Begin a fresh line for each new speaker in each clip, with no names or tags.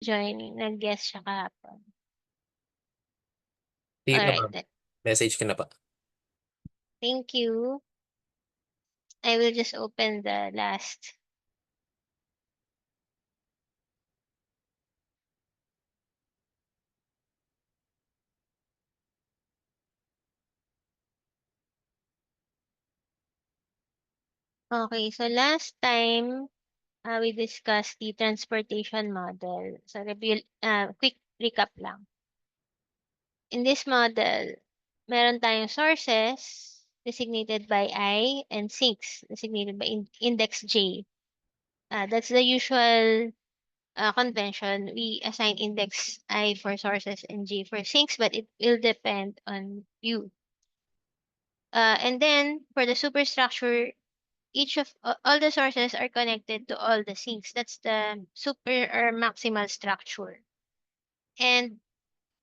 joining. Nag-guest siya kahapon.
Sige na,
Alright
ma'am.
then.
Message ka na pa.
Thank you. I will just open the last. Okay, so last time we discussed the transportation model. So review, quick recap lang. In this model, meron tayong sources designated by I and sinks designated by index J. That's the usual convention. We assign index I for sources and J for sinks, but it will depend on you. And then for the superstructure, each of all the sources are connected to all the sinks. That's the super or maximal structure. And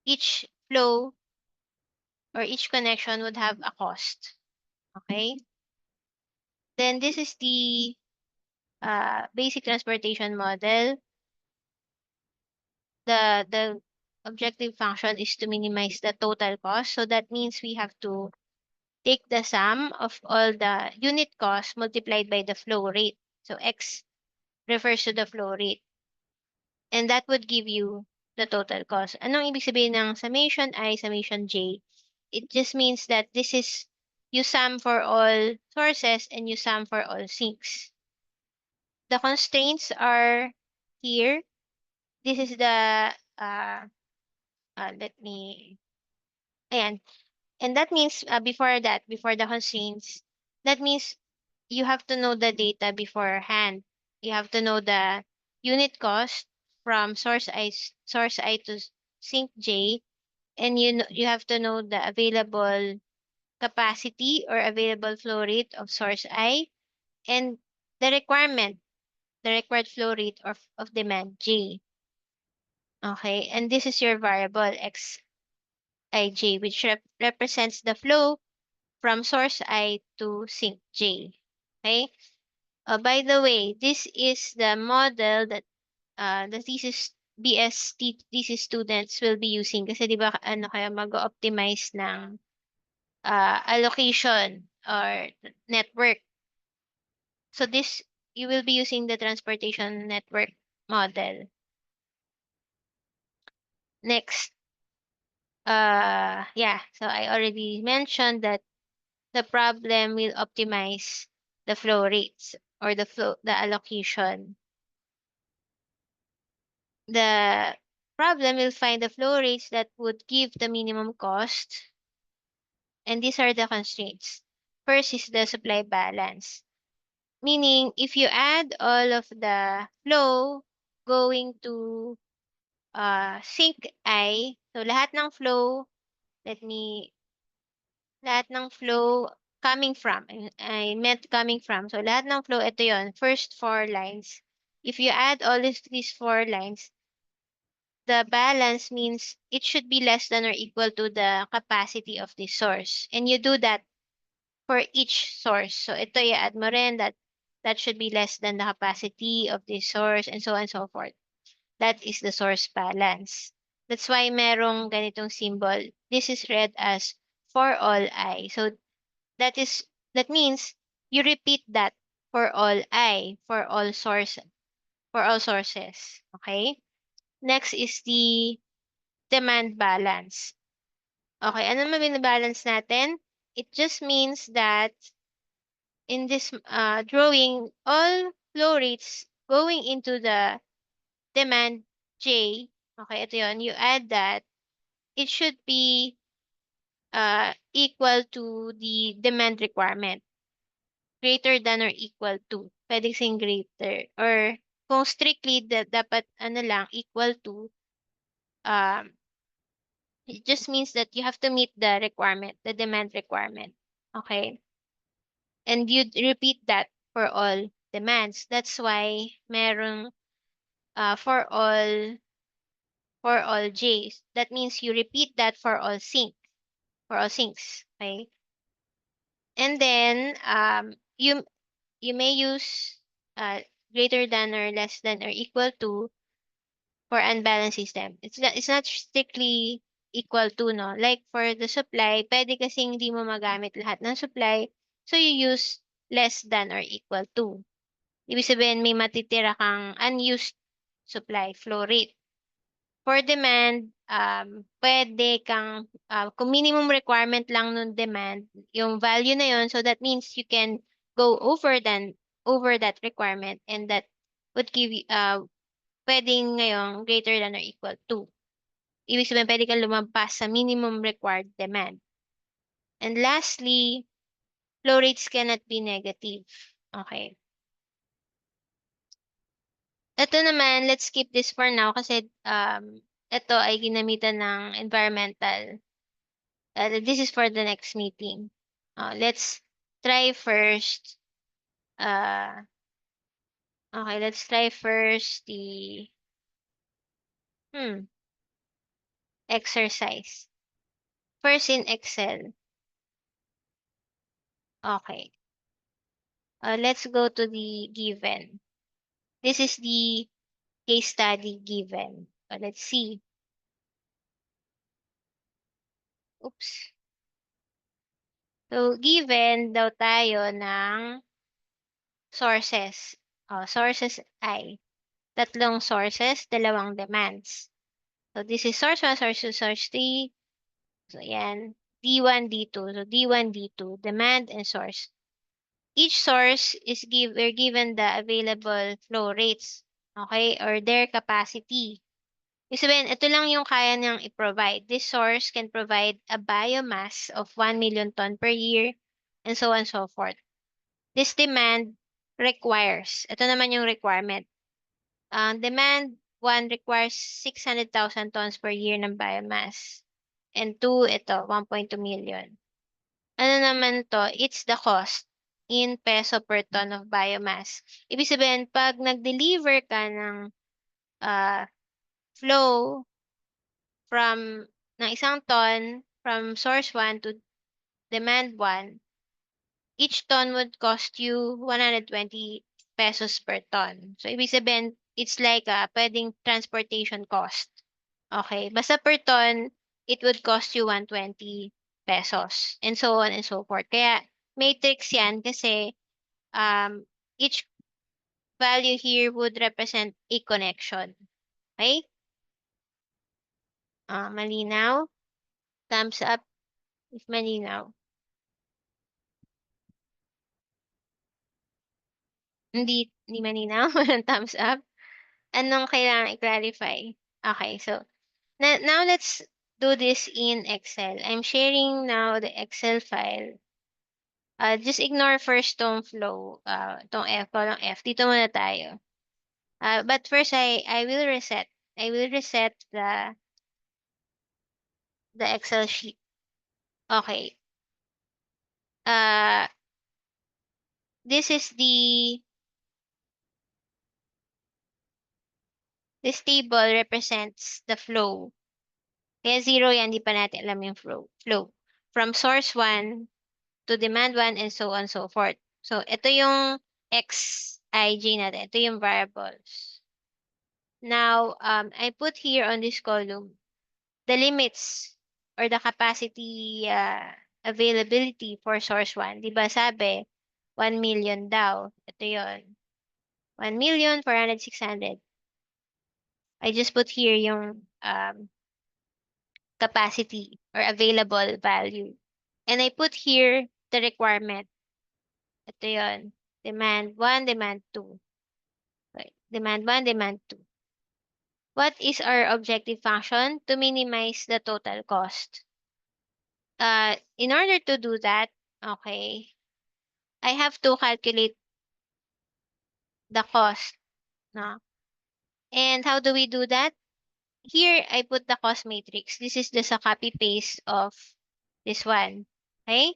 each flow or each connection would have a cost. Okay? Then this is the basic transportation model. The objective function is to minimize the total cost. So that means we have to take the sum of all the unit cost multiplied by the flow rate. So X refers to the flow rate. And that would give you the total cost. Anong ibig sabihin ng summation I, summation J? It just means that this is you sum for all sources and you sum for all sinks. The constraints are here. This is the, let me, ayan. And that means, before that, before the constraints, that means you have to know the data beforehand. You have to know the unit cost from source I to sink J, and you have to know the available capacity or available flow rate of source I and the required flow rate of demand J. Okay, and this is your variable Xij, which represents the flow from source I to sink J. Okay. By the way, this is the model that the thesis students will be using kasi 'di ba ano kaya mag-optimize ng allocation or network. So this you will be using the transportation network model. Next, yeah, so I already mentioned that the problem will optimize the flow rates or the allocation. The problem will find the flow rates that would give the minimum cost, and these are the constraints. First is the supply balance, meaning if you add all of the flow going to sink I, so let me, lahat ng flow coming from, I meant coming from, so lahat ng flow, ito yon first four lines. If you add all these four lines, the balance means it should be less than or equal to the capacity of the source. And you do that for each source. So ito i-add mo rin that should be less than the capacity of the source and so on and so forth. That is the source balance. That's why merong ganitong symbol. This is read as for all I. So that means you repeat that for all I, for all sources. Okay? Next is the demand balance. Okay, ano naman binabalance natin? It just means that in this drawing, all flow rates going into the demand J, okay, ito yun, you add that, it should be equal to the demand requirement. Greater than or equal to. Pwedeng sing greater. Or kung strictly, dapat ano lang, equal to, um, it just means that you have to meet the requirement, the demand requirement. Okay? And you repeat that for all demands. That's why merong for all J's. That means you repeat that for all sinks. Okay? And then you may use uh greater than or less than or equal to for unbalanced system. It's not strictly equal to, no? Like for the supply, pwede kasing hindi mo magamit lahat ng supply, so you use less than or equal to. Ibig sabihin, may matitira kang unused supply flow rate. For demand, pwede kang, kung minimum requirement lang nung demand, yung value na yun, so that means you can go over that requirement, and that would give you, pwedeng ngayon greater than or equal to. Ibig sabihin, pwede kang lumampas sa minimum required demand. And lastly, flow rates cannot be negative. Okay. Ito naman, let's skip this for now kasi ito ay ginamitan ng environmental. This is for the next meeting. Let's try first. Uh, okay, let's try first the exercise. First in Excel. Okay. Let's go to the given. This is the case study given. Let's see. Oops. So, given daw tayo ng sources. Sources ay tatlong sources, dalawang demands. So, this is source 1, source 2, source 3. So, yan. D1, D2. So, D1, D2, demand and source. Each source is we're given the available flow rates, okay, or their capacity. Ibig sabihin, ito lang yung kaya niyang i-provide. This source can provide a biomass of 1 million ton per year, and so on and so forth. This demand requires, ito naman yung requirement. Demand 1 requires 600,000 tons per year ng biomass. And 2, ito, 1.2 million. Ano naman to? It's the cost in peso per ton of biomass. Ibig sabihin, pag nag-deliver ka ng flow from ng isang ton from source 1 to demand 1, each ton would cost you 120 pesos per ton. So, ibig sabihin, it's like pwedeng transportation cost. Okay. Basta per ton, it would cost you 120 pesos. And so on and so forth. Kaya, matrix yan kasi each value here would represent a connection. Okay? Malinaw? Thumbs up if malinaw. Hindi malinaw? Walang thumbs up? Anong kailangan i-clarify? Okay, so now let's do this in Excel. I'm sharing now the Excel file. Just ignore first tong flow, tong F, column F. Dito muna tayo. But first, I will reset. I will reset the Excel sheet. Okay. Uh, this is this table represents the flow. Kaya 0 yan, di pa natin alam yung flow. From source 1 to demand 1 and so on and so forth. So, ito yung xij natin. Ito yung variables. Now, I put here on this column the limits or the capacity availability for source 1. Di ba sabi, 1 million daw. Ito yon 1 million, 400, 600. I just put here yung capacity or available value. And I put here the requirement. Ito yon demand 1, demand 2. Okay. Demand 1, demand 2. What is our objective function? To minimize the total cost. In order to do that, okay, I have to calculate the cost. No? And how do we do that? Here, I put the cost matrix. This is just a copy-paste of this one. Okay?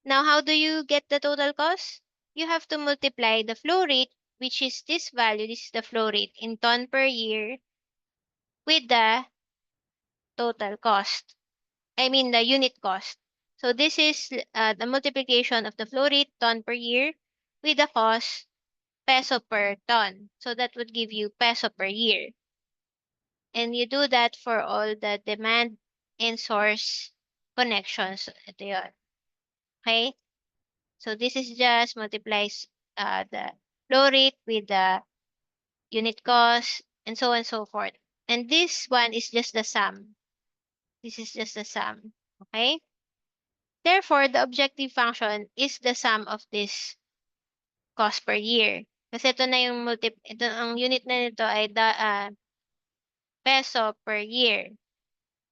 Now, how do you get the total cost? You have to multiply the flow rate, which is this value, this is the flow rate in ton per year, with the total cost. I mean the unit cost. So this is the multiplication of the flow rate ton per year with the cost peso per ton. So that would give you peso per year. And you do that for all the demand and source connections. Ito yun. Okay? So this is just multiplies the flow rate with the unit cost and so on and so forth. And this one is just the sum. This is just the sum. Okay? Therefore, the objective function is the sum of this cost per year. Kasi ito na yung ito ang unit na nito ay peso per year.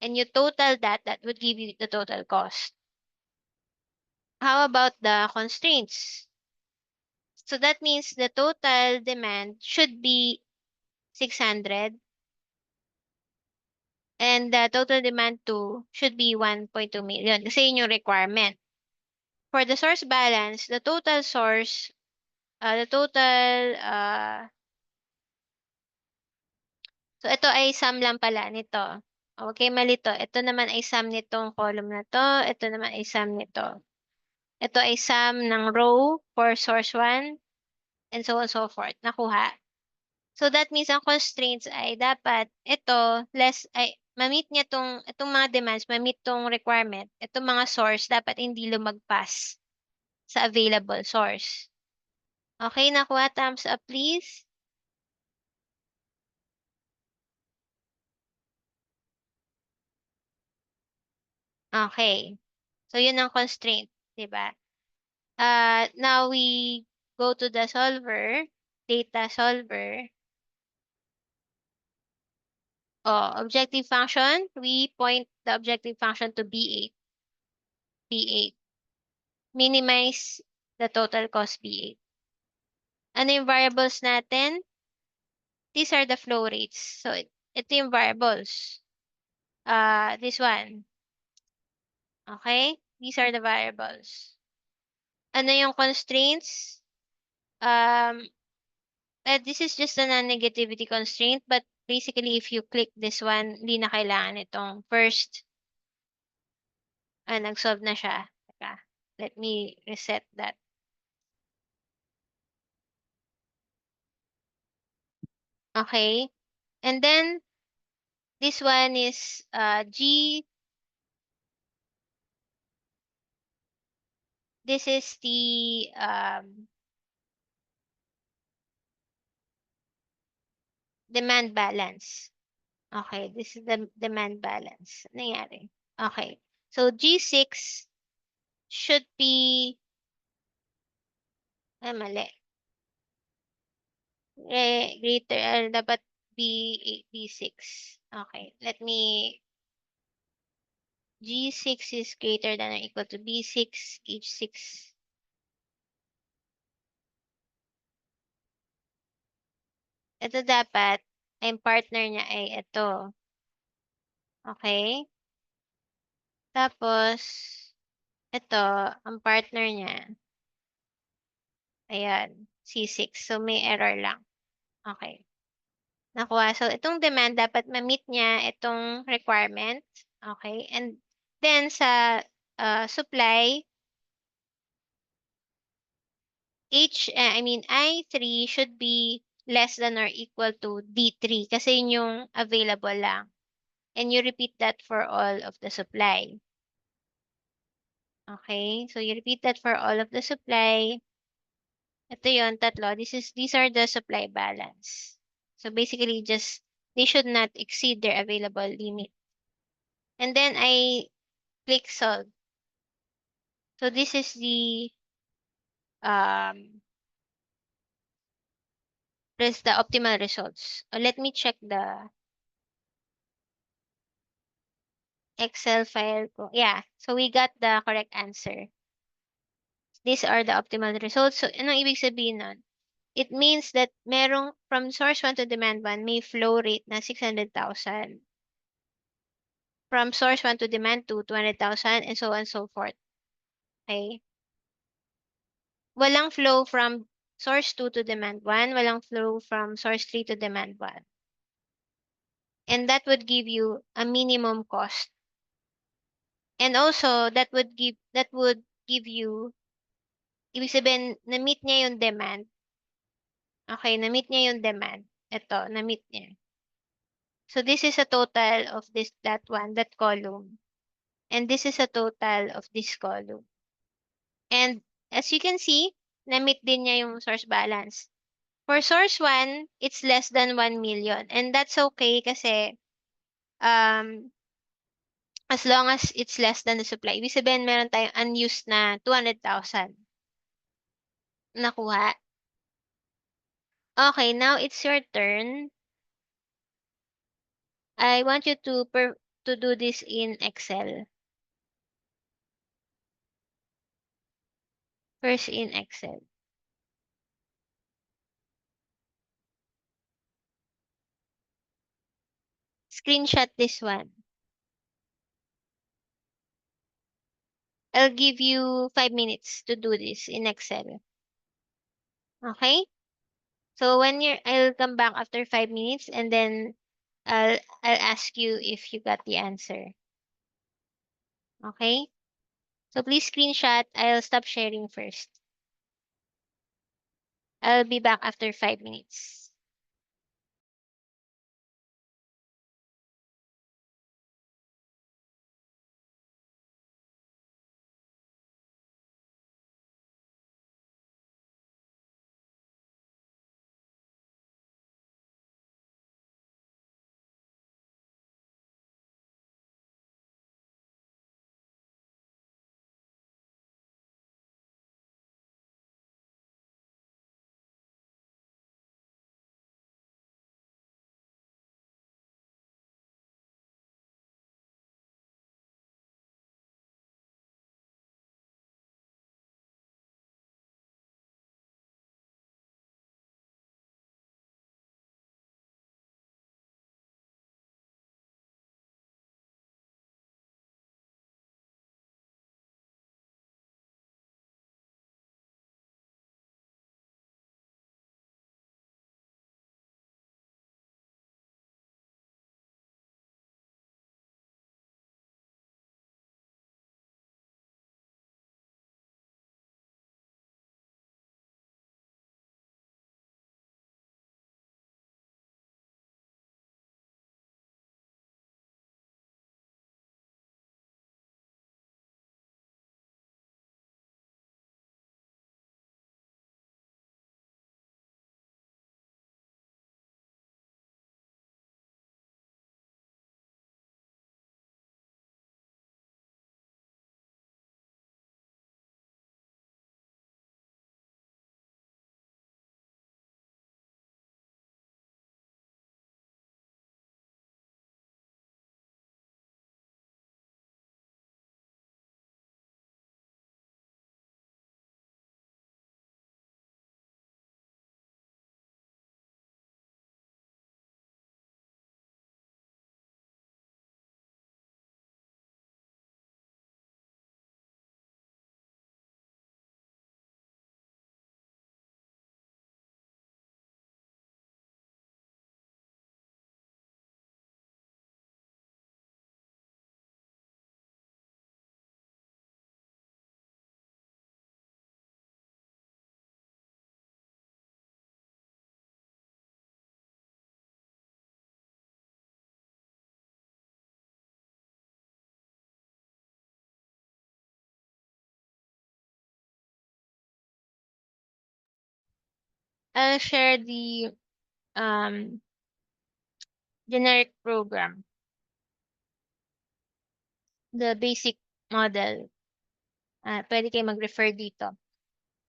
And you total that, that would give you the total cost. How about the constraints? So that means the total demand should be 600 and the total demand too should be 1.2 million kasi yun yung requirement. For the source balance, the total source, so ito ay sum lang pala nito. Okay, mali to. Ito naman ay sum nitong column na to. Ito naman ay sum nito. Ito ay sum ng row for source 1 and so on and so forth. Nakuha. So that means ang constraints ay dapat ito less ay ma-meet niya itong mga demands, ma-meet tong requirement. Itong mga source dapat hindi lumagpas sa available source. Okay, nakuha, thumbs up please. Okay. So yun ang constraint, 'di ba? Now we go to the solver, data solver. Oh, objective function, we point the objective function to B8. B8. Minimize the total cost B8. Ano yung variables natin? These are the flow rates. So, ito yung variables. This one. Okay? These are the variables. Ano yung constraints? Um, this is just a non-negativity constraint, but basically, if you click this one, hindi na kailangan itong first. Nag-solve na siya. Teka, let me reset that. Okay? And then, this one is G. This is the demand balance. Okay, this is the demand balance. Nangyari. Okay. So G6 should be mali. Greater dapat B6. Okay, let me G6 is greater than or equal to B6 H6. Ito dapat ang partner niya ay ito. Okay? Tapos ito ang partner niya. Ayan, C6. So may error lang. Okay. Nakuha. So, itong demand, dapat ma-meet niya itong requirement. Okay? And then, sa supply, I3 should be less than or equal to D3 kasi yun yung available lang. And you repeat that for all of the supply. Okay? So, you repeat that for all of the supply. Ito yun, tatlo. These are the supply balance. So, basically, they should not exceed their available limit. And then, I click solve. So this is um the optimal results. Let me check the Excel file ko. Yeah, so we got the correct answer. These are the optimal results. So anong ibig sabihin nun? It means that merong from source 1 to demand 1 may flow rate na 600,000. From source 1 to demand 2, 200,000 and so on and so forth. Okay? Walang flow from source 2 to demand 1, walang flow from source 3 to demand 1. And that would give you a minimum cost. And also, that would give you, ibig sabihin, na-meet niya yung demand. Okay, na-meet niya yung demand. Ito, na-meet niya. So this is a total of that column. And this is a total of this column. And as you can see, na-meet din niya yung source balance. For source 1, it's less than 1 million. And that's okay kasi um, as long as it's less than the supply. Ibig sabihin, meron tayong unused na 200,000 nakuha. Okay, now it's your turn. I want you to do this in Excel. First in Excel. Screenshot this one. I'll give you 5 minutes to do this in Excel. Okay? So I'll come back after 5 minutes and then I'll ask you if you got the answer. Okay? So please screenshot. I'll stop sharing first. I'll be back after 5 minutes. I'll share the um, generic program, the basic model. Pwede kayo mag-refer dito.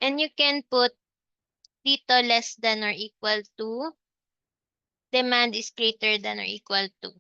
And you can put dito less than or equal to, demand is greater than or equal to.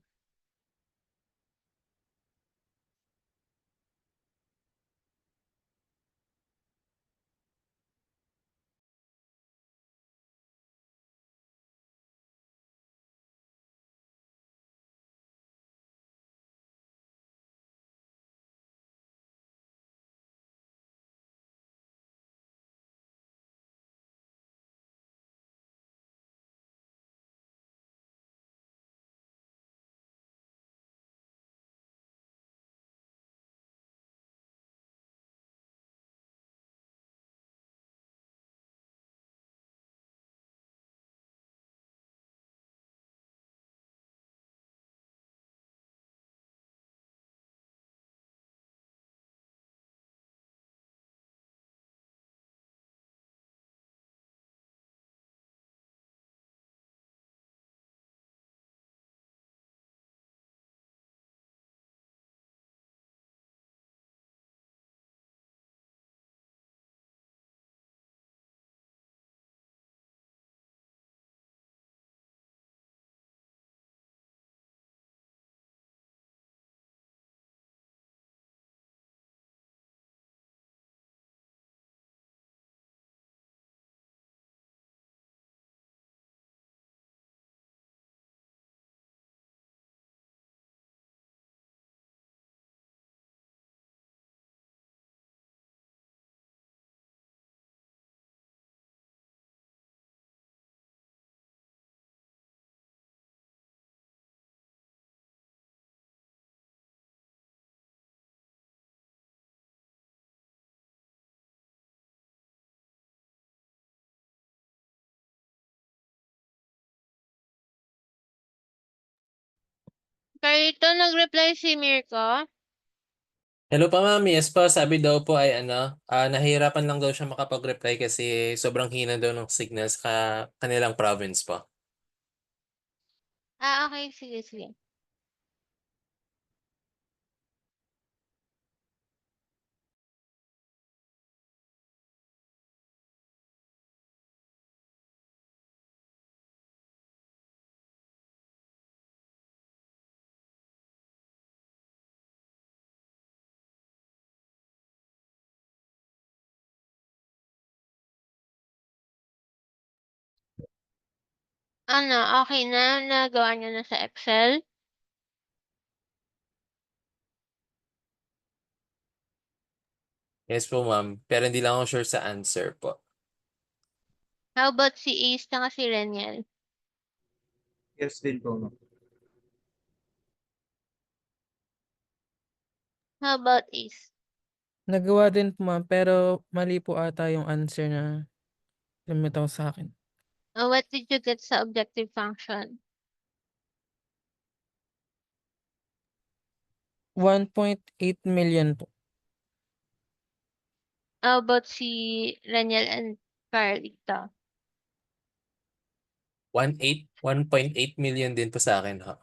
Carlito, nag-reply si Mirko?
Hello pa ma'am, yes po, sabi daw po ay nahihirapan lang daw siya makapag-reply kasi sobrang hina daw ng signal sa kanilang province po.
Ah, okay. Sige, sige. Ano, okay na? Nagawa niyo na sa Excel?
Yes po ma'am, pero hindi lang ako sure sa answer po.
How about si Ace tsaka si Reniel?
Yes din po, ma'am.
How about Ace?
Nagawa din po ma'am, pero mali po ata yung answer na lumitaw sa akin.
What did you get sa objective function?
1.8 million po.
How about si Reniel and Carlito?
1.8 million din po sa akin ha.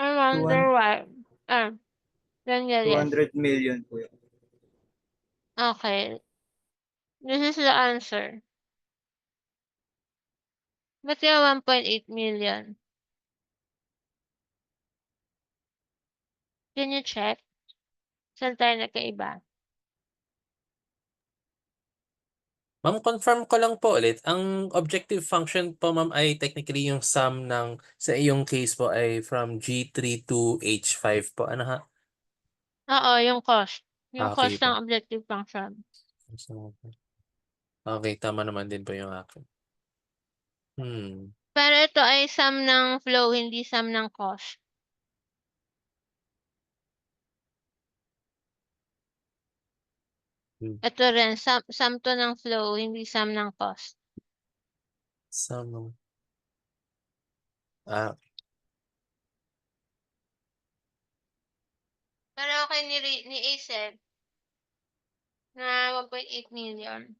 I wonder why. Ah, Reniel, yes.
200 million po yun.
Okay. This is the answer. Ba't yung 1.8 million? Can you check? Saan tayo nagkaiba?
Ma'am, confirm ko lang po ulit. Ang objective function po ma'am ay technically yung sum ng, sa iyong case po ay from G3 to H5 po. Ano ha?
Oo, yung cost. Yung
Okay
cost
po.
ng objective function.
Okay, tama naman din po yung akin.
Pero ito ay sum ng flow, hindi sum ng cost. Ito rin, sum to ng flow, hindi sum ng cost.
Sum. Ah,
Pero okay ni Ace na 1.8 million.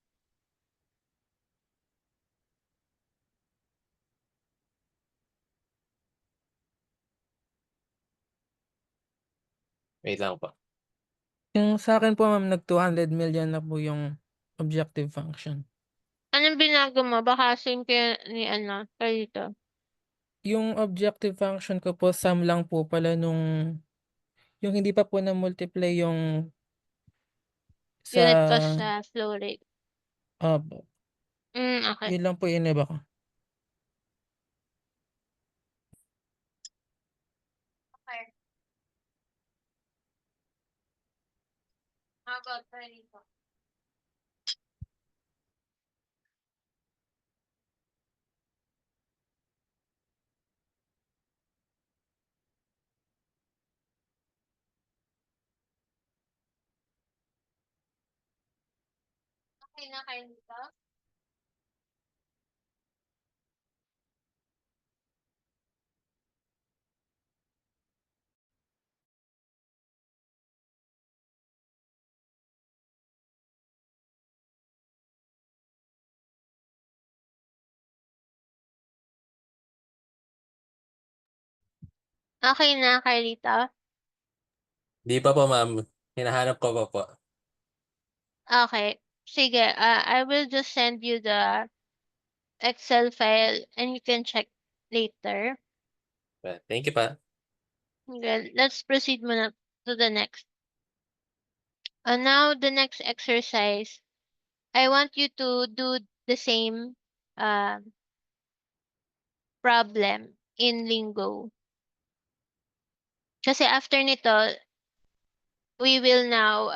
wait lang po.
Yung sa akin po ma'am, nag 200 million na po yung objective function.
Anong binago mo? Baka same kayo ni kayo dito.
Yung objective function ko po, sum lang po pala nung, yung hindi pa po na-multiply yung
Unit cost
sa,
sa flow rate. Okay.
yun lang po yung iniba ko.
Okay. How about dito? Okay na kayo dito? Okay na, Carlita?
Di pa po ma'am. Hinahanap ko pa po.
Okay. Sige, I will just send you the Excel file and you can check later.
Thank you pa.
Good. Let's proceed muna to the next. Now, the next exercise, I want you to do the same uh, problem in Lingo. Kasi after nito, we will now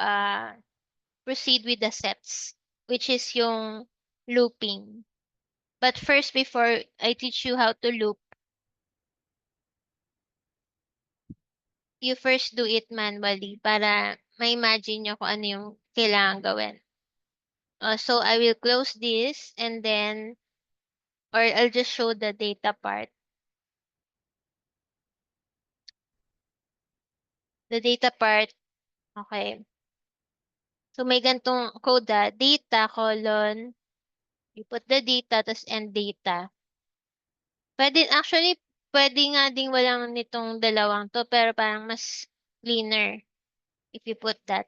proceed with the sets, which is yung looping. But first, before I teach you how to loop, you first do it manually para ma-imagine nyo kung ano yung kailangan gawin. So I will close this and then, or I'll just show the data part. The data part, okay. So may gantong code data colon, you put the data, tas end data. Pwede nga ding walang nitong dalawang to, pero parang mas cleaner if you put that.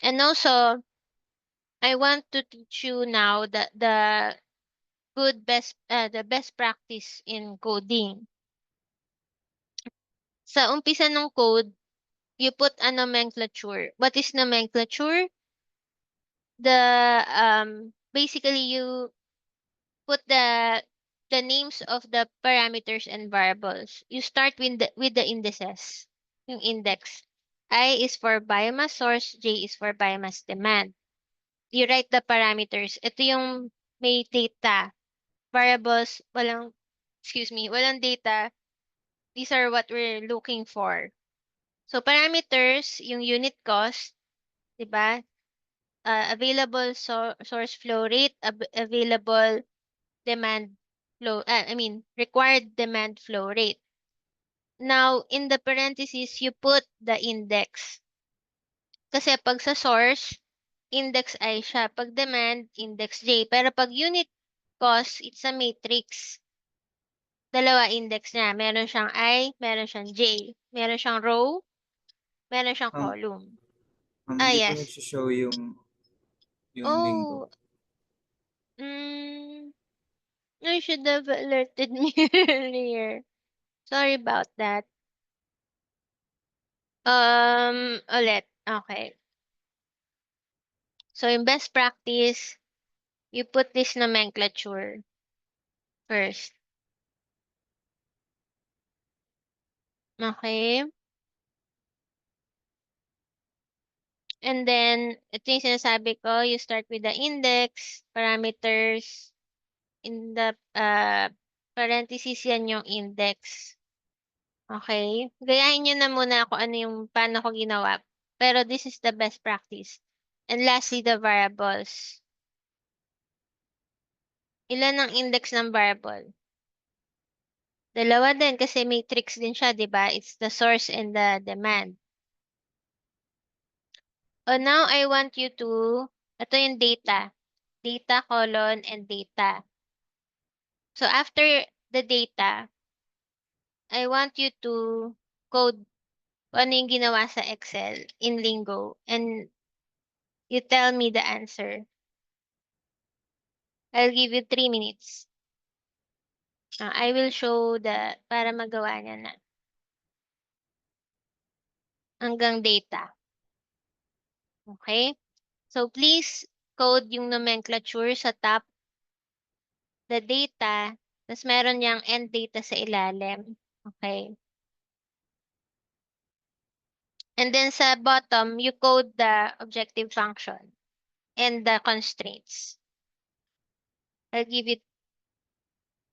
And also, I want to teach you now the best practice in coding. Sa umpisa ng code, you put a nomenclature. What is nomenclature? Basically you put the names of the parameters and variables. You start with the indices, yung index. I is for biomass source, J is for biomass demand. You write the parameters. Ito yung may data. Variables, walang data. These are what we're looking for. So parameters, yung unit cost, 'di ba? Available source flow rate, available demand required demand flow rate. Now, in the parentheses, you put the index. Kasi pag sa source, index I siya. Pag demand, index J. Pero pag unit cost, it's a matrix. Dalawa index niya. Meron siyang I, meron siyang J. Meron siyang row, meron siyang
Um,
column.
Hindi po
Yes.
nagsishow yung
Oh,
linggo.
I should have alerted me earlier. Sorry about that. Ulit. Okay. So, in best practice, you put this nomenclature first. Okay? And then, ito yung sinasabi ko, you start with the index, parameters, in the parentheses yan yung index. Okay? Gayahin nyo na muna ako paano ko ginawa. Pero this is the best practice. And lastly, the variables. Ilan ang index ng variable? Dalawa din kasi matrix din siya, di ba? It's the source and the demand. Oh, now I want you to, ito yung data. Data colon and data. So after the data, I want you to code kung ano yung ginawa sa Excel in Lingo and you tell me the answer. I'll give you 3 minutes. I will show para magawa niya na. Hanggang data. Okay? So please code yung nomenclature sa top, the data, tapos meron niyang end data sa ilalim. Okay? And then sa bottom, you code the objective function and the constraints. I'll give you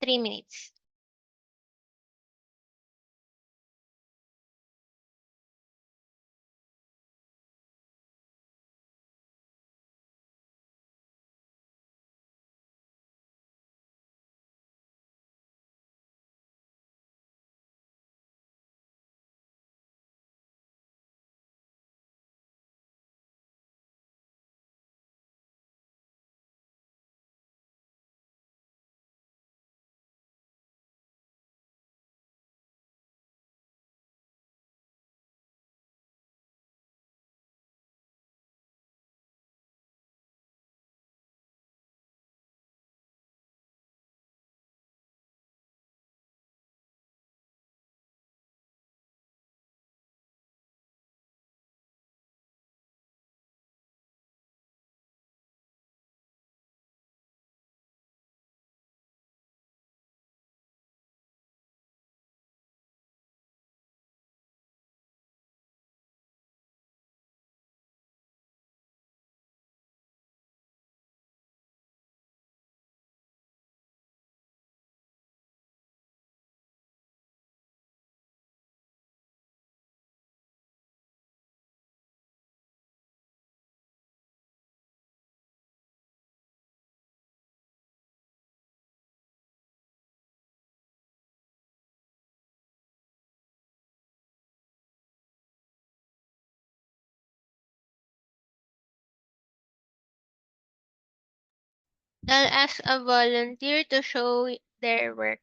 3 minutes. I'll ask a volunteer to show their work.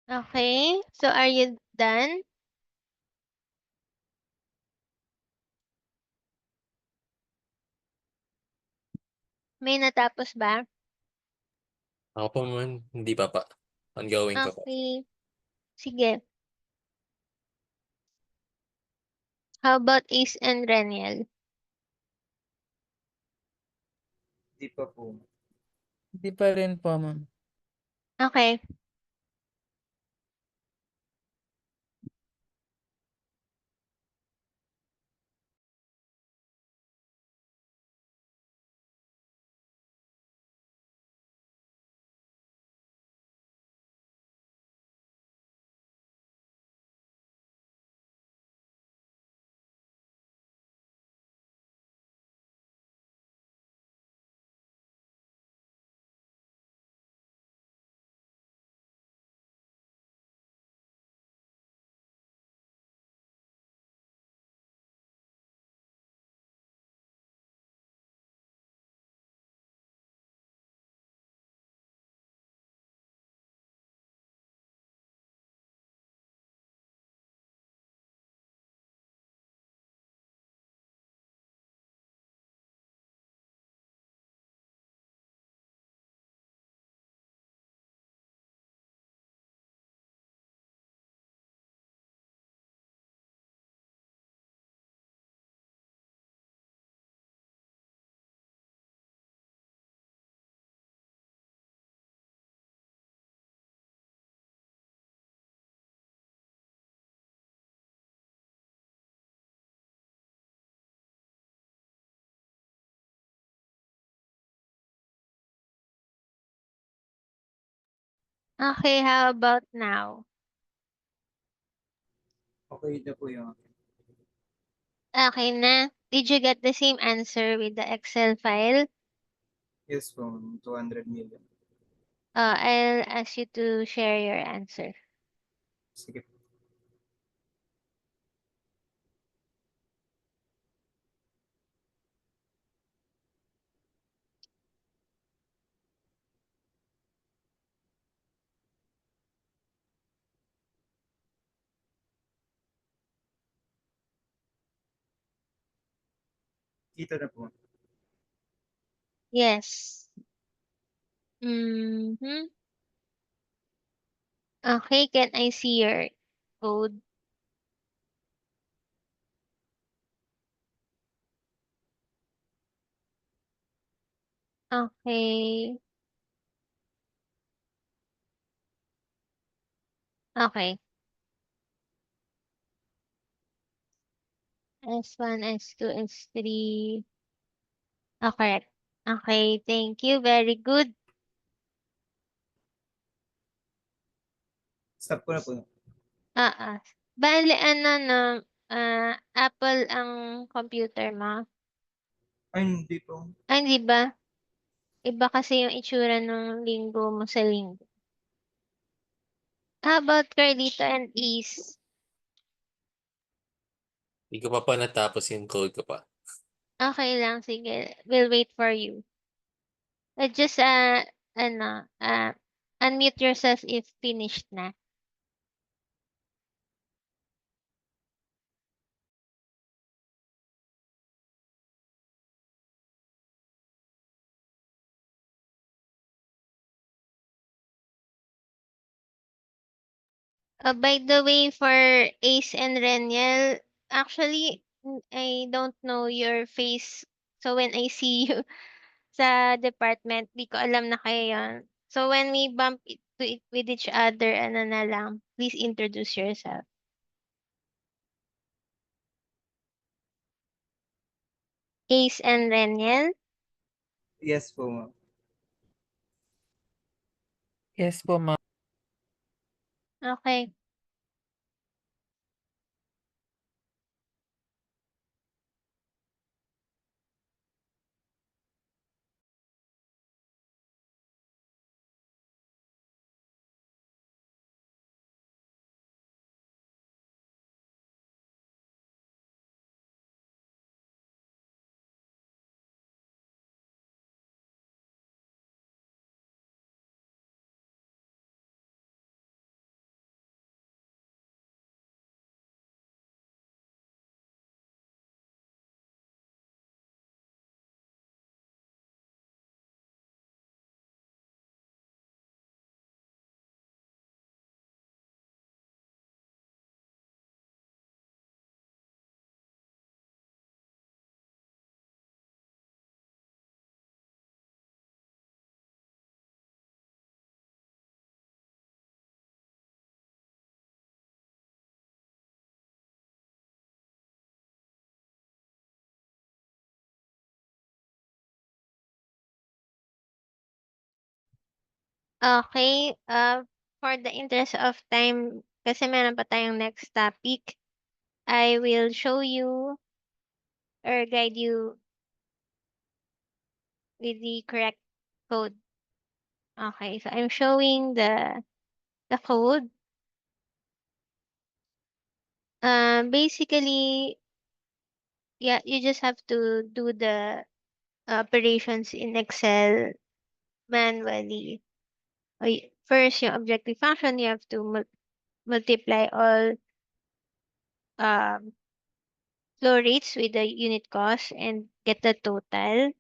Okay, so are you done? May natapos ba?
Ako po man, hindi pa pa. Ongoing pa po.
Okay. Sige. How about Ace and Reniel?
Di pa po.
Hindi pa rin po, ma'am.
Okay. Okay, how about now?
Okay na po yung akin.
Okay na. Did you get the same answer with the Excel file?
Yes po, 200 million.
I'll ask you to share your answer.
Sige po. Dito na po.
Yes. Mm-hmm. Okay, can I see your code? Okay. Okay. S1, S2, S3. Oh, correct. Okay, thank you. Very good.
Stop ko na po.
Ah. Bale, ano, no, Apple ang computer mo.
Ay, hindi po.
Ay, hindi ba? Iba kasi yung itsura ng linggo mo sa linggo. How about Carlito and Ace?
Hindi ko pa natapos yung code ko pa.
Okay lang, sige. We'll wait for you. Just, ano, unmute yourself if finished na. By the way, for Ace and Reniel, actually, I don't know your face. So when I see you sa department, di ko alam na kayo yun. So when we bump it with each other, ano na lang, please introduce yourself. Ace and Reniel?
Yes po, ma'am.
Yes po, ma'am.
Okay. Okay, for the interest of time, kasi meron pa tayong next topic, I will show you or guide you with the correct code. Okay, so I'm showing the code. Basically, yeah, you just have to do the operations in Excel manually. First, yung objective function, you have to multiply all um, flow rates with the unit cost and get the total.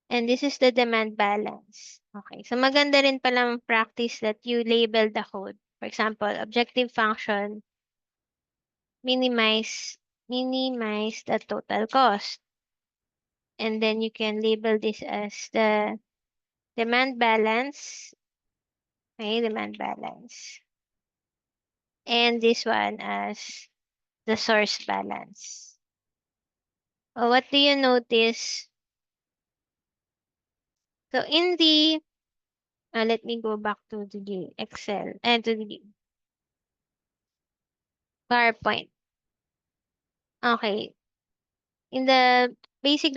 And this is the demand balance. Okay, so maganda rin palang practice that you label the code. For example, objective function, minimize the total cost. And then you can label this as the demand balance. Okay, demand balance. And this one as the source balance. What do you notice? So in the, let me go back to the Excel and to the PowerPoint. Okay. In the basic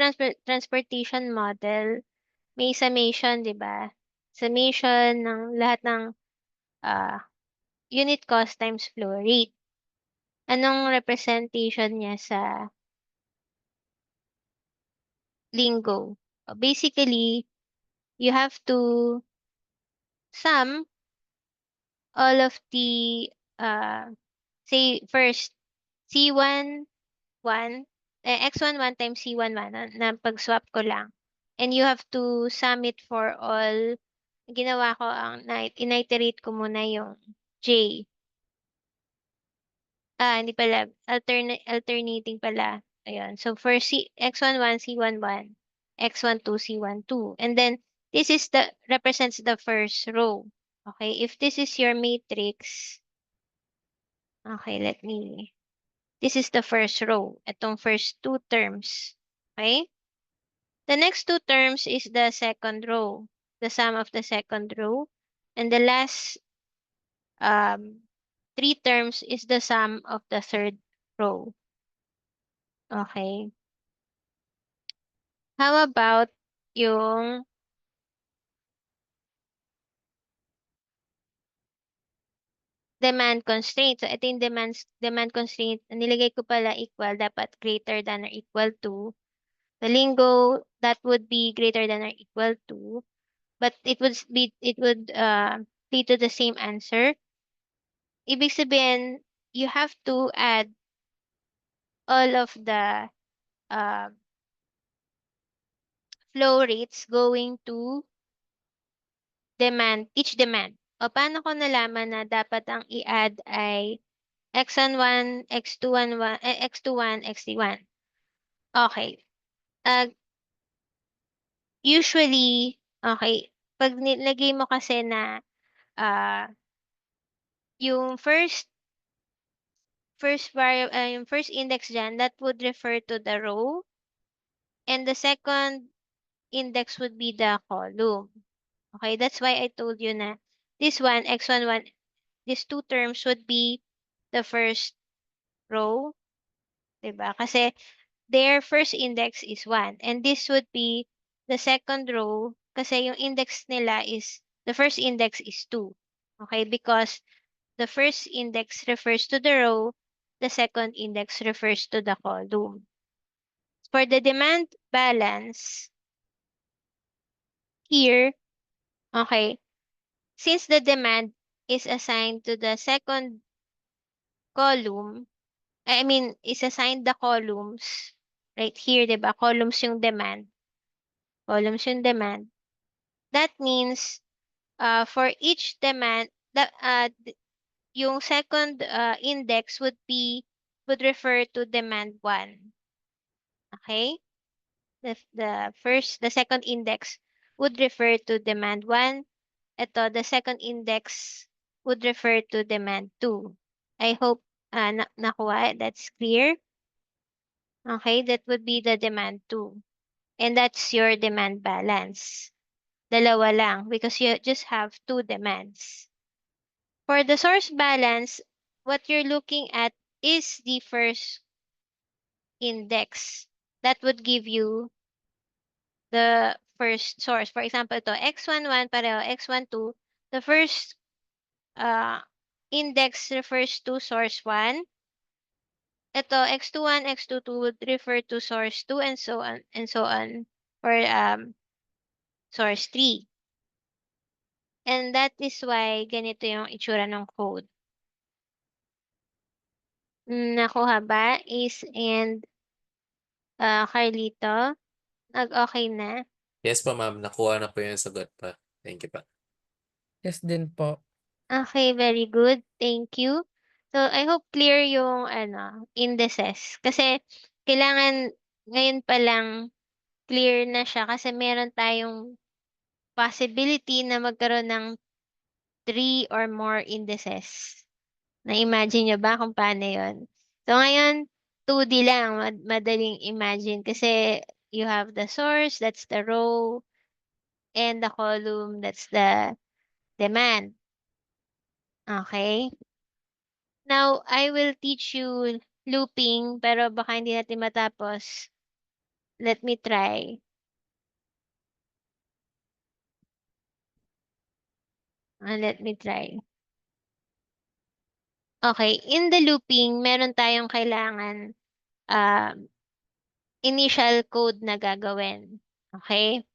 transportation model, may summation, di ba? Summation ng lahat ng unit cost times flow rate. Anong representation niya sa lingo? Basically, you have to sum all of the, say first, C11, X11 times C11 na pag-swap ko lang. And you have to sum it for all. Ginawa ko in-iterate ko muna yung J. Hindi pala. Alternating pala. Ayun. So, for X11, C11, X12, C12. And then, this is represents the first row. Okay? If this is your matrix, okay, this is the first row. Itong first two terms. Okay? The next two terms is the second row. The sum of the second row. And the last three terms is the sum of the third row. Okay. How about yung demand constraint? So, ito yung demand constraint. Nilagay ko pala equal, dapat greater than or equal to. The lingo, that would be greater than or equal to. But it would lead to the same answer. Ibig sabihin, you have to add all of the flow rates going to each demand. O paano ko nalaman na dapat ang i-add ay x11, x21, x21, x31? Okay. Usually, okay, pag nilagay mo kasi na yung yung first index dyan, that would refer to the row, and the second index would be the column. Okay, that's why I told you na this one, x11, these two terms would be the first row, diba? Kasi their first index is 1, and this would be the second row kasi yung index nila the first index is 2. Okay, because the first index refers to the row, the second index refers to the column. For the demand balance, here, okay, since the demand is assigned to the second column, is assigned the columns, right here, diba? Columns yung demand. That means, for each demand, yung second index would refer to demand 1. Okay? The second index would refer to demand 1. Ito, the second index would refer to demand 2. I hope nakuha. That's clear. Okay, that would be the demand 2. And that's your demand balance. Dalawa lang because you just have two demands. For the source balance, what you're looking at is the first index. That would give you the first source. For example, ito, x11 pareho, x12. The first index refers to source 1. Ito, x21, x22 would refer to source 2, and so on for source 3. And that is why ganito yung itsura ng code. Nakuha ba? Ace and Carlito? Okay na?
Yes po, ma'am. Nakuha na po yung sagot pa. Thank you pa.
Yes din po.
Okay, very good. Thank you. So, I hope clear yung indices. Kasi, kailangan ngayon pa lang clear na siya kasi meron tayong possibility na magkaroon ng 3 or more indices. Na-imagine nyo ba kung paano yun? So, ngayon, 2D lang. Madaling imagine kasi you have the source, that's the row, and the column, that's the demand. Okay? Now, I will teach you looping, pero baka hindi natin matapos. Let me try. Let me try. Okay, in the looping, meron tayong kailangan initial code na gagawin. Okay?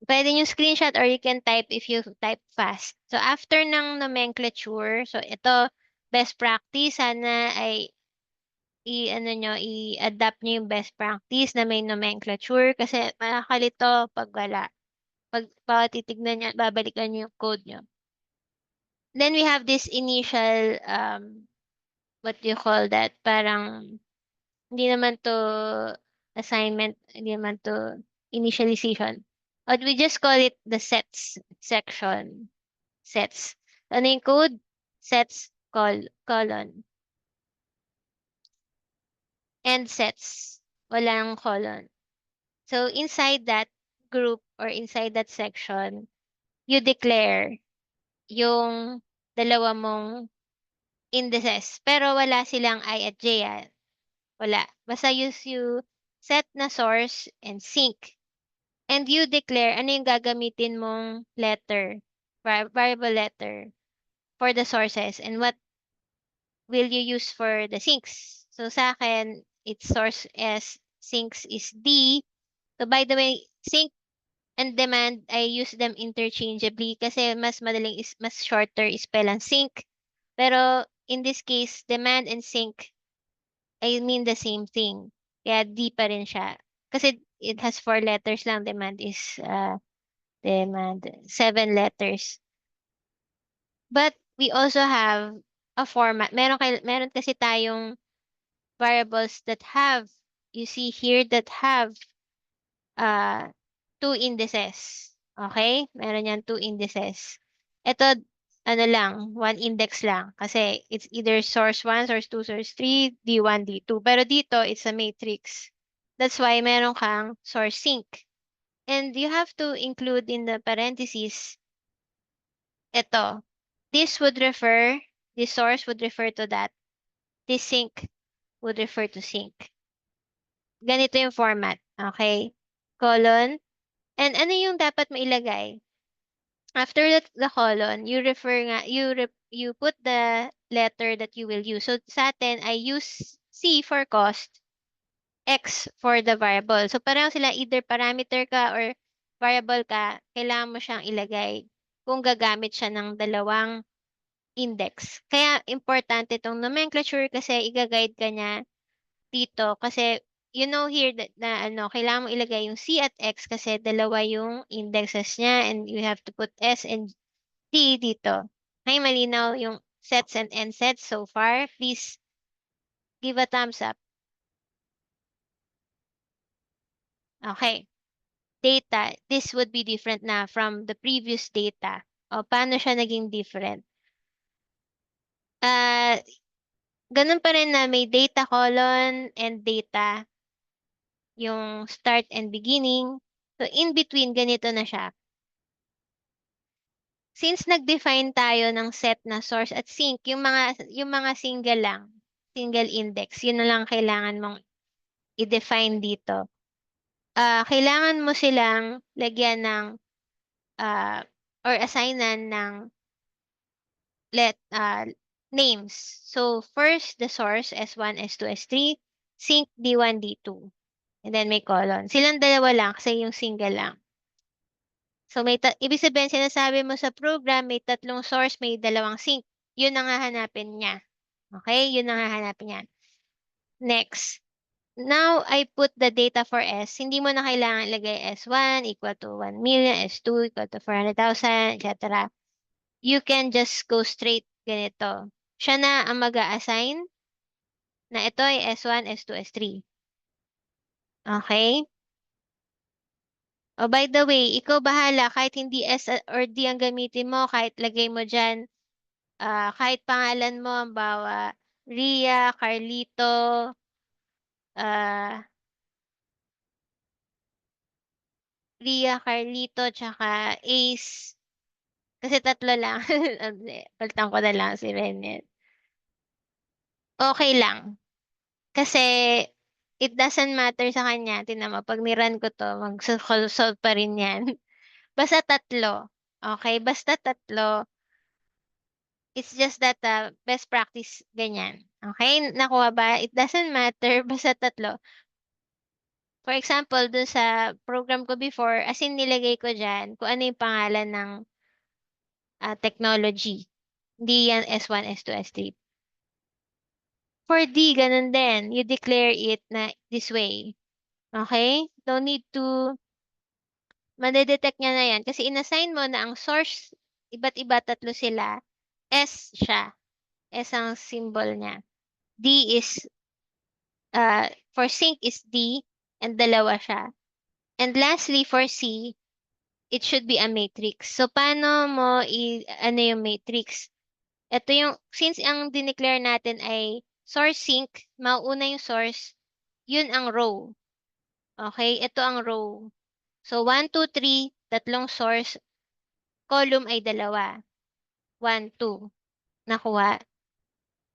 Pwede nyo screenshot or you can type if you type fast. So, after ng nomenclature, so ito, best practice, sana ay i-adapt nyo yung best practice na may nomenclature kasi makakalito pag wala. Pag titignan nyo, babalikan nyo yung code nyo. Then we have this initial, what do you call that? Parang, hindi naman to assignment, hindi naman to initialization. But we just call it the sets section. Sets. Ano yung code? Sets colon. And sets. Walang colon. So inside that group or inside that section, you declare yung dalawa mong indices. Pero wala silang I at J. Wala. Basta you set na source and sync. And you declare ano yung gagamitin mong letter, variable letter for the sources and what will you use for the sinks. So sa akin, its source as sinks is D. So by the way, sync and demand, I use them interchangeably kasi mas madaling mas shorter spell ang sync. Pero in this case, demand and sync, I mean the same thing. Kaya D pa rin siya. Kasi it has 4 letters lang. Demand is demand 7 letters. But we also have a format. Meron kasi tayong variables that have, you see here, that have 2 indices. Okay? Meron yan 2 indices. Ito, ano lang, 1 index lang. Kasi it's either source 1, source 2, source 3, D1, D2. Pero dito, it's a matrix. That's why meron kang source sync. And you have to include in the parentheses, ito. This source would refer to that. This sync would refer to sync. Ganito yung format. Okay? Colon. And ano yung dapat mailagay? After the colon, you put the letter that you will use. So sa atin, I use C for cost, X for the variable. So pareho sila, either parameter ka or variable ka, kailangan mo siyang ilagay kung gagamit siya ng dalawang index. Kaya importante itong nomenclature kasi i-guide ka niya dito kasi you know here that na ano, kailangan mo ilagay yung C at X kasi dalawa yung indexes niya and you have to put S and D dito. May malinaw yung sets and end sets so far. Please give a thumbs up. Okay. Data. This would be different na from the previous data. O, paano siya naging different? Ganun pa rin na may data colon and data, yung start and beginning. So, in between, ganito na siya. Since nag-define tayo ng set na source at sync, yung mga single lang, single index, yun na lang kailangan mong i-define dito. Kailangan mo silang lagyan ng or assignan ng names. So, first, the source, S1, S2, S3, sync D1, D2. And then may colon. Silang dalawa lang kasi yung single lang. So, ibig sabihin, sinasabi mo sa program, may tatlong source, may dalawang sync. Yun ang hahanapin niya. Okay? Yun ang hahanapin niya. Next. Now, I put the data for S. Hindi mo na kailangan ilagay S1 equal to 1 million, S2 equal to 400,000, etc. You can just go straight ganito. Siya na ang mag-a-assign na ito ay S1, S2, S3. Okay? Oh, by the way, ikaw bahala kahit hindi S or D ang gamitin mo, kahit lagay mo dyan, kahit pangalan mo, ang bawa, Ria, Carlito, tsaka Ace. Kasi tatlo lang. Palitan ko na lang si Renel. Okay lang. Kasi it doesn't matter sa kanya. Tingnan mo, pag nirun ko to, mag-solve pa rin yan. Basta tatlo. Okay, basta tatlo. It's just that best practice ganyan. Okay, nakuha ba? It doesn't matter, basta tatlo. For example, dun sa program ko before, as in nilagay ko dyan kung ano yung pangalan ng technology. Hindi yan S1, S2, S3. For D, ganun din. You declare it na this way. Okay? Don't need to, madedetect niya na yan. Kasi inassign mo na ang source, iba't iba, tatlo sila. S siya. S ang symbol niya. D is, for sync is D, and dalawa siya. And lastly, for C, it should be a matrix. So, paano mo ano yung matrix? Ito yung, since ang dineclare natin ay source sync, mauna yung source, yun ang row. Okay? Ito ang row. So, 1, 2, 3, tatlong source, column ay dalawa. 1, 2. Nakuha.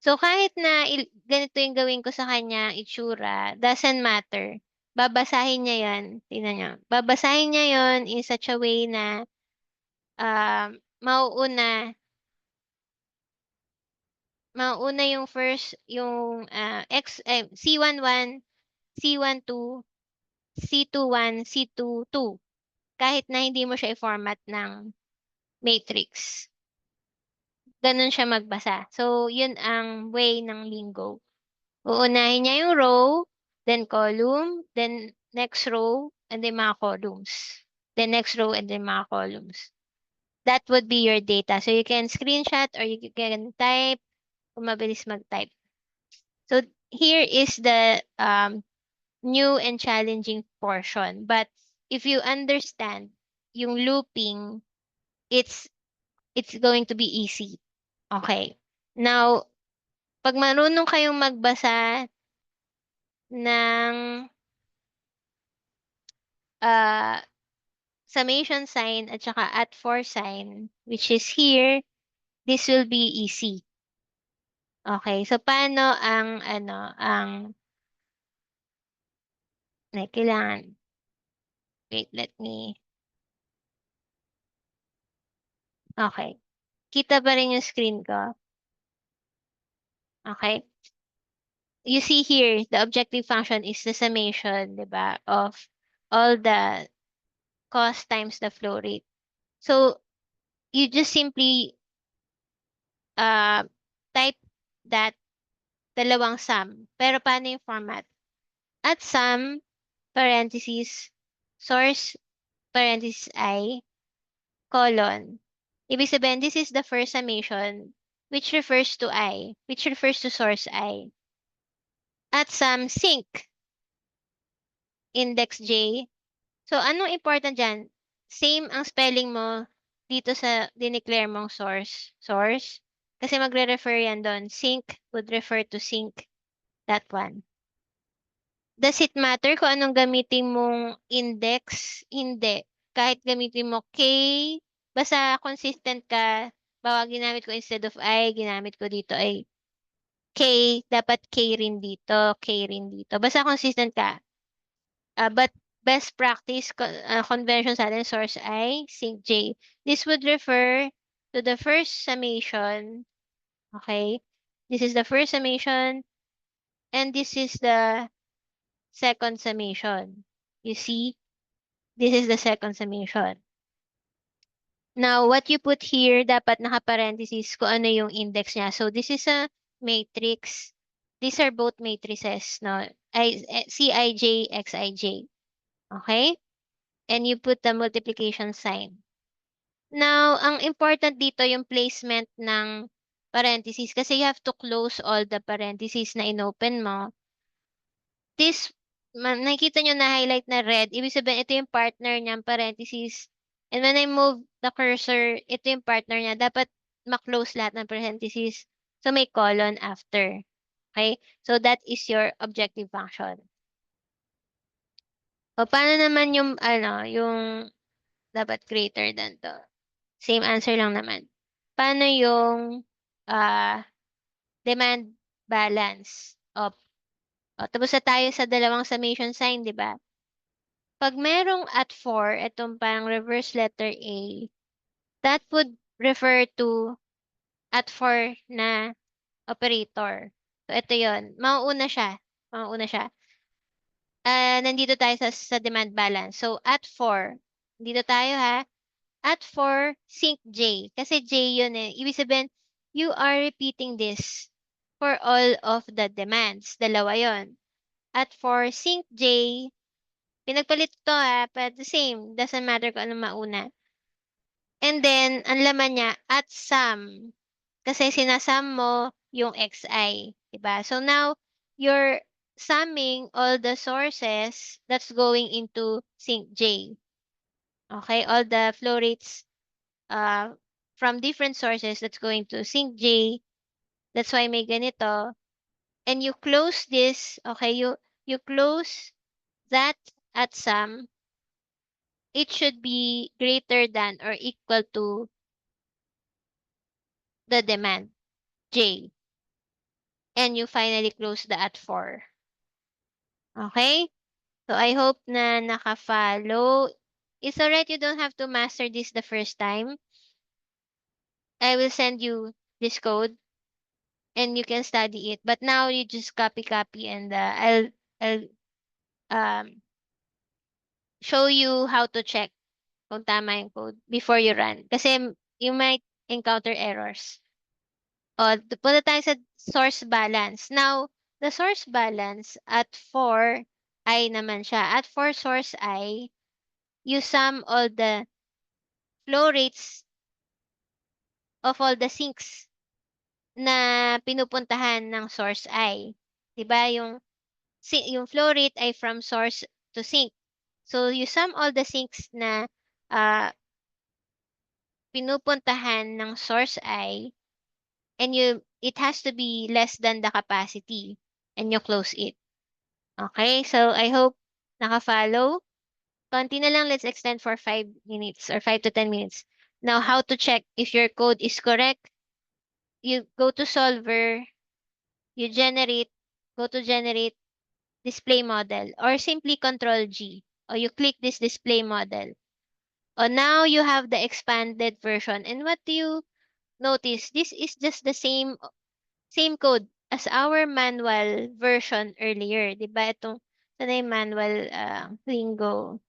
So, kahit na ganito yung gawin ko sa kanya, itsura, doesn't matter. Babasahin niya yan. Tingnan niyo. Babasahin niya yon in such a way na mauuna yung first, yung C11, C12, C21, C22. Kahit na hindi mo siya i-format ng matrix. Ganun siya magbasa. So, yun ang way ng lingo. Uunahin niya yung row, then column, then next row, and then mga columns. Then next row, and then mga columns. That would be your data. So, you can screenshot or you can type kung mabilis mag-type. So, here is the new and challenging portion. But if you understand yung looping, it's going to be easy. Okay. Now, pag marunong kayong magbasa ng summation sign at saka @for sign, which is here, this will be easy. Okay. So, paano kailangan, wait, let me, okay. Kita ba rin yung screen ko? Okay. You see here, the objective function is the summation, di ba, of all the cost times the flow rate. So, you just simply type that dalawang sum. Pero paano yung format? At sum, parentheses, source, parentheses I, colon. Ibig sabihin, this is the first summation, which refers to I, which refers to source I. At sum, sync, index J. So, anong important dyan? Same ang spelling mo dito sa dineclare mong source. Source. Kasi magre-refer yan doon. Sync would refer to sync. That one. Does it matter kung anong gamitin mong index? Hindi. Kahit gamitin mo K, basta consistent ka. Bawa ginamit ko instead of I, ginamit ko dito ay K. Dapat K rin dito, K rin dito. Basta consistent ka. But best practice convention sa atin, source I, sync J. This would refer to the first summation. Okay? This is the first summation. And this is the second summation. You see? This is the second summation. Now, what you put here, dapat naka-parentheses kung ano yung index niya. So, this is a matrix. These are both matrices, no? Cij, Xij. Okay? And you put the multiplication sign. Now, ang important dito yung placement ng parentheses kasi you have to close all the parentheses na inopen mo. This, nakikita nyo na highlight na red, ibig sabihin ito yung partner niyang parentheses. And when I move the cursor, ito yung partner niya. Dapat ma-close lahat ng parentheses. So, may colon after. Okay? So, that is your objective function. O, paano naman yung, yung dapat greater than to? Same answer lang naman. Paano yung demand balance? O, tapos na tayo sa dalawang summation sign, di ba? Pag merong @for, itong parang reverse letter A, that would refer to @for na operator. So, ito yon. Mauuna siya. Mauuna siya. Nandito tayo sa demand balance. So, @for. Dito tayo ha. @for sync J. Kasi J yun eh. Ibig sabihin, you are repeating this for all of the demands. Dalawa yon. @for sync J, pinagpalit to ha, but the same. Doesn't matter kung ano mauna. And then, ang laman niya, @sum. Kasi sinasum mo yung xi. Diba? So now, you're summing all the sources that's going into sync J. Okay? All the flow rates from different sources that's going to sync J. That's why may ganito. And you close this, okay? You close that @sum. It should be greater than or equal to the demand, J. And you finally close the @for. Okay? So I hope na naka-follow. It's alright, you don't have to master this the first time. I will send you this code and you can study it. But now you just copy and I'll show you how to check kung tama yung code before you run. Kasi you might encounter errors. O, punta tayo sa source balance. Now, the source balance @for I naman siya. @for source I, you sum all the flow rates of all the sinks na pinupuntahan ng source I. 'Di ba? Yung flow rate ay from source to sink. So you sum all the sinks na pinupuntahan ng source I and it has to be less than the capacity and you close it. Okay? So I hope naka-follow. Konti na lang, let's extend for 5 minutes or 5 to 10 minutes. Now, how to check if your code is correct? You go to solver, you go to generate display model, or simply Control G, or you click this display model. Oh, now you have the expanded version. And what do you notice? This is just the same code as our manual version earlier. Diba? Itong sana yung manual lingo.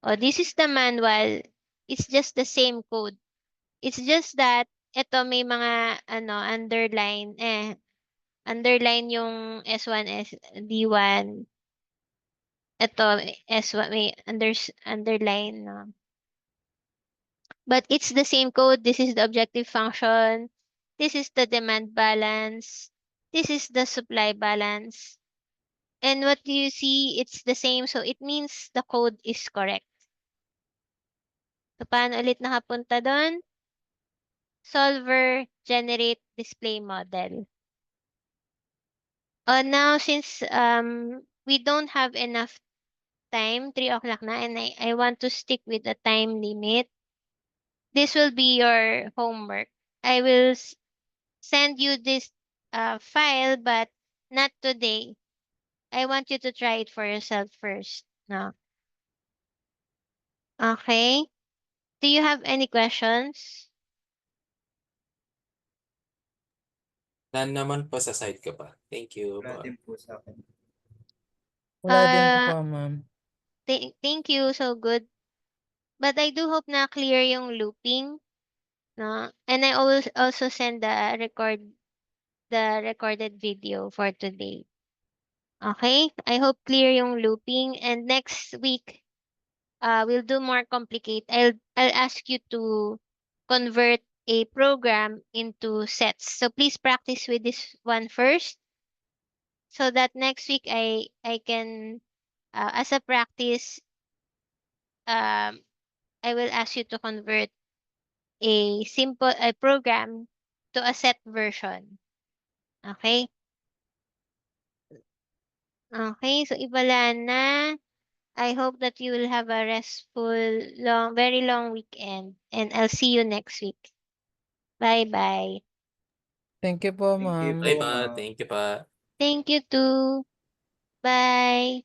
Oh, this is the manual. It's just the same code. It's just that ito may mga underline yung S1, D1. Ito S1 may underline no. But it's the same code. This is the objective function. This is the demand balance. This is the supply balance. And what do you see? It's the same. So it means the code is correct. So paano ulit nakapunta doon? Solver, generate, display model. Now since we don't have enough time, 3 o'clock na, and I want to stick with the time limit. This will be your homework. I will send you this file, but not today. I want you to try it for yourself first. No. Okay. Do you have any questions?
None naman po sa side ko pa. Thank you
Wala
po.
din po sa akin.
Wala din
Uh,
po, ma'am.
Thank you. So good. But I do hope na clear yung looping. No? And I also send the recorded video for today. Okay? I hope clear yung looping. And next week, we'll do more complicated. I'll ask you to convert a program into sets. So please practice with this one first, so that next week I can as a practice I will ask you to convert a program to a set version. Okay? Okay, so ibala na. I hope that you will have a restful, very long weekend. And I'll see you next week. Bye-bye.
Thank you po,
Thank you
ma'am.
Bye
po,
pa.
ma'am.
Thank you pa.
Thank you too. Bye.